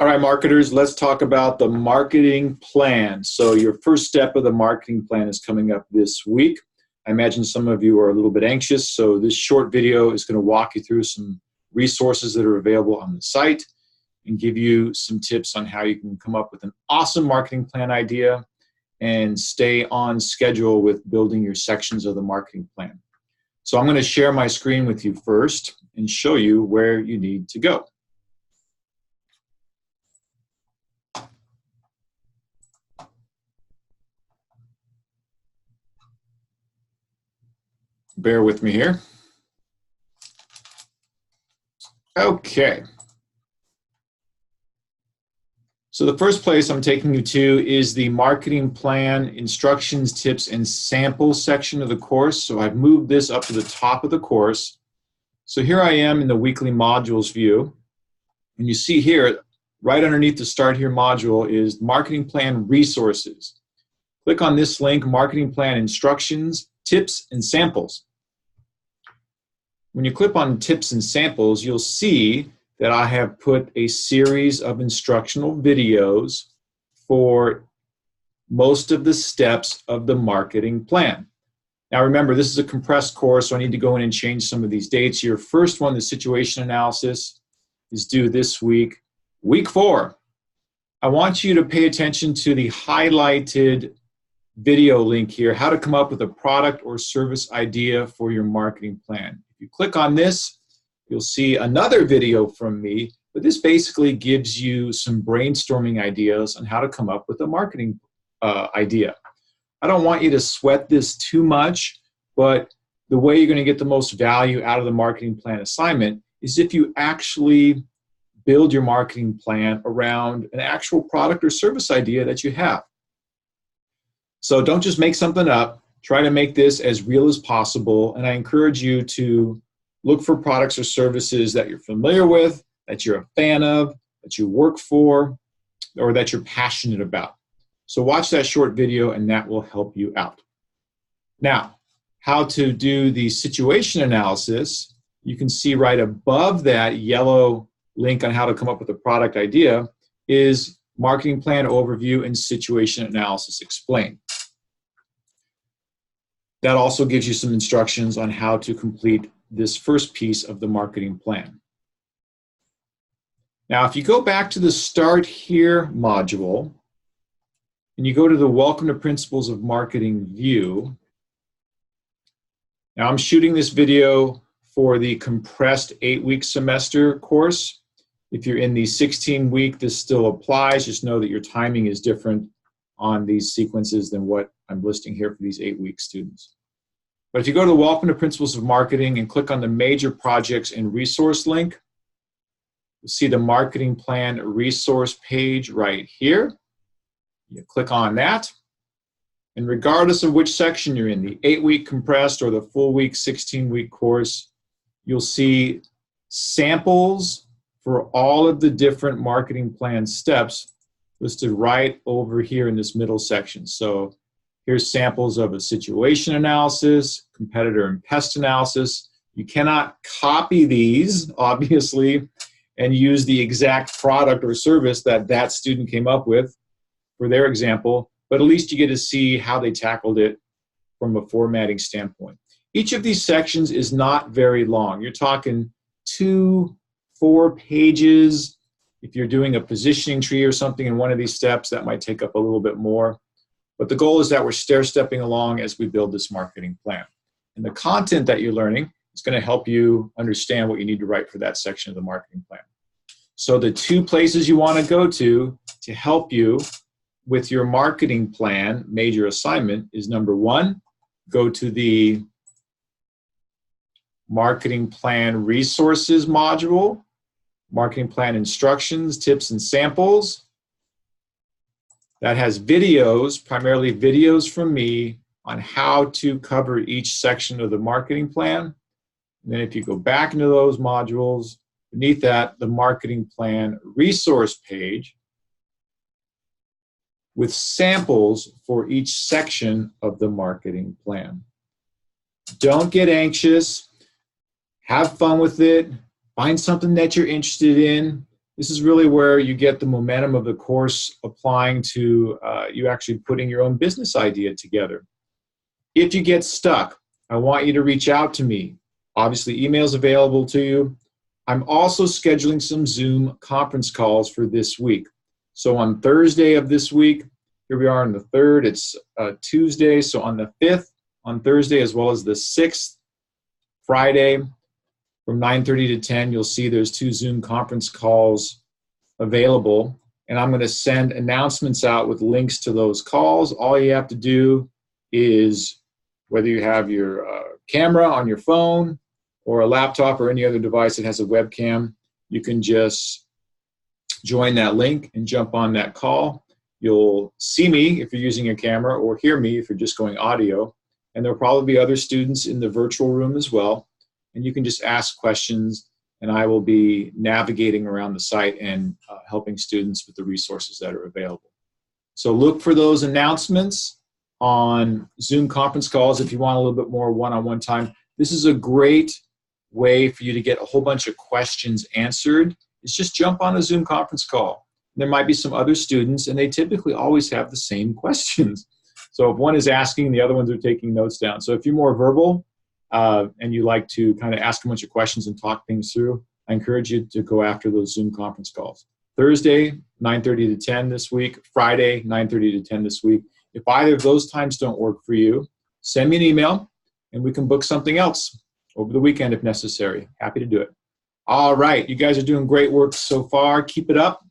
All right, marketers, let's talk about the marketing plan. So your first step of the marketing plan is coming up this week. I imagine some of you are a little bit anxious, so this short video is going to walk you through some resources that are available on the site and give you some tips on how you can come up with an awesome marketing plan idea and stay on schedule with building your sections of the marketing plan. So I'm going to share my screen with you first and show you where you need to go. Bear with me here. Okay. So the first place I'm taking you to is the marketing plan, instructions, tips, and samples section of the course. So I've moved this up to the top of the course. So here I am in the weekly modules view. And you see here, right underneath the Start Here module is Marketing Plan Resources. Click on this link, Marketing Plan Instructions, Tips, and Samples. When you click on Tips and Samples, you'll see that I have put a series of instructional videos for most of the steps of the marketing plan. Now remember, this is a compressed course, so I need to go in and change some of these dates. Your first one, the situation analysis, is due this week, week 4. I want you to pay attention to the highlighted video link here, how to come up with a product or service idea for your marketing plan. If you click on this, you'll see another video from me, but this basically gives you some brainstorming ideas on how to come up with a marketing idea. I don't want you to sweat this too much, but the way you're going to get the most value out of the marketing plan assignment is if you actually build your marketing plan around an actual product or service idea that you have. So don't just make something up. Try to make this as real as possible, and I encourage you to look for products or services that you're familiar with, that you're a fan of, that you work for, or that you're passionate about. So watch that short video and that will help you out. Now, how to do the situation analysis, you can see right above that yellow link on how to come up with a product idea is Marketing Plan Overview and Situation Analysis Explained. That also gives you some instructions on how to complete this first piece of the marketing plan. Now, if you go back to the Start Here module, and you go to the Welcome to Principles of Marketing view, now I'm shooting this video for the compressed 8-week semester course. If you're in the 16-week, this still applies. Just know that your timing is different on these sequences than what I'm listing here for these 8-week students. But if you go to the Welcome to Principles of Marketing and click on the Major Projects and Resource link, you'll see the Marketing Plan Resource page right here. You click on that, and regardless of which section you're in, the 8-week compressed or the full week 16-week course, you'll see samples for all of the different marketing plan steps listed right over here in this middle section. So here's samples of a situation analysis, competitor and pest analysis. You cannot copy these, obviously, and use the exact product or service that that student came up with for their example, but at least you get to see how they tackled it from a formatting standpoint. Each of these sections is not very long. You're talking 2-4 pages. If you're doing a positioning tree or something in one of these steps, that might take up a little bit more. But the goal is that we're stair-stepping along as we build this marketing plan. And the content that you're learning is going to help you understand what you need to write for that section of the marketing plan. So the 2 places you want to go to help you with your marketing plan major assignment is number 1, go to the Marketing Plan Resources module, Marketing Plan Instructions, Tips, and Samples. That has videos, primarily videos from me, on how to cover each section of the marketing plan. And then if you go back into those modules, beneath that, the Marketing Plan Resource page with samples for each section of the marketing plan. Don't get anxious. Have fun with it. Find something that you're interested in. This is really where you get the momentum of the course applying to you actually putting your own business idea together. If you get stuck, I want you to reach out to me. Obviously, email's available to you. I'm also scheduling some Zoom conference calls for this week. So on Thursday of this week, here we are on the 3rd, it's Tuesday, so on the 5th, on Thursday, as well as the 6th, Friday, from 9:30 to 10, you'll see there's 2 Zoom conference calls available, and I'm going to send announcements out with links to those calls. All you have to do is, whether you have your camera on your phone or a laptop or any other device that has a webcam, you can just join that link and jump on that call. You'll see me if you're using a camera, or hear me if you're just going audio, and there'll probably be other students in the virtual room as well. And you can just ask questions, and I will be navigating around the site and helping students with the resources that are available. So look for those announcements on Zoom conference calls if you want a little bit more one-on-one time. This is a great way for you to get a whole bunch of questions answered. It's just jump on a Zoom conference call. There might be some other students, and they typically always have the same questions. So if one is asking, the other ones are taking notes down. So if you're more verbal, and you like to kind of ask a bunch of questions and talk things through, I encourage you to go after those Zoom conference calls. Thursday, 9:30 to 10 this week. Friday, 9:30 to 10 this week. If either of those times don't work for you, send me an email, and we can book something else over the weekend if necessary. Happy to do it. All right, you guys are doing great work so far. Keep it up.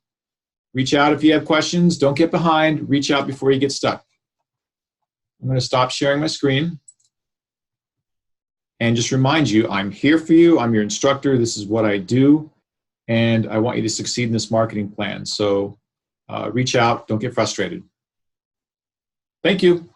Reach out if you have questions. Don't get behind. Reach out before you get stuck. I'm going to stop sharing my screen. And just remind you, I'm here for you. I'm your instructor. This is what I do. And I want you to succeed in this marketing plan. So reach out. Don't get frustrated. Thank you.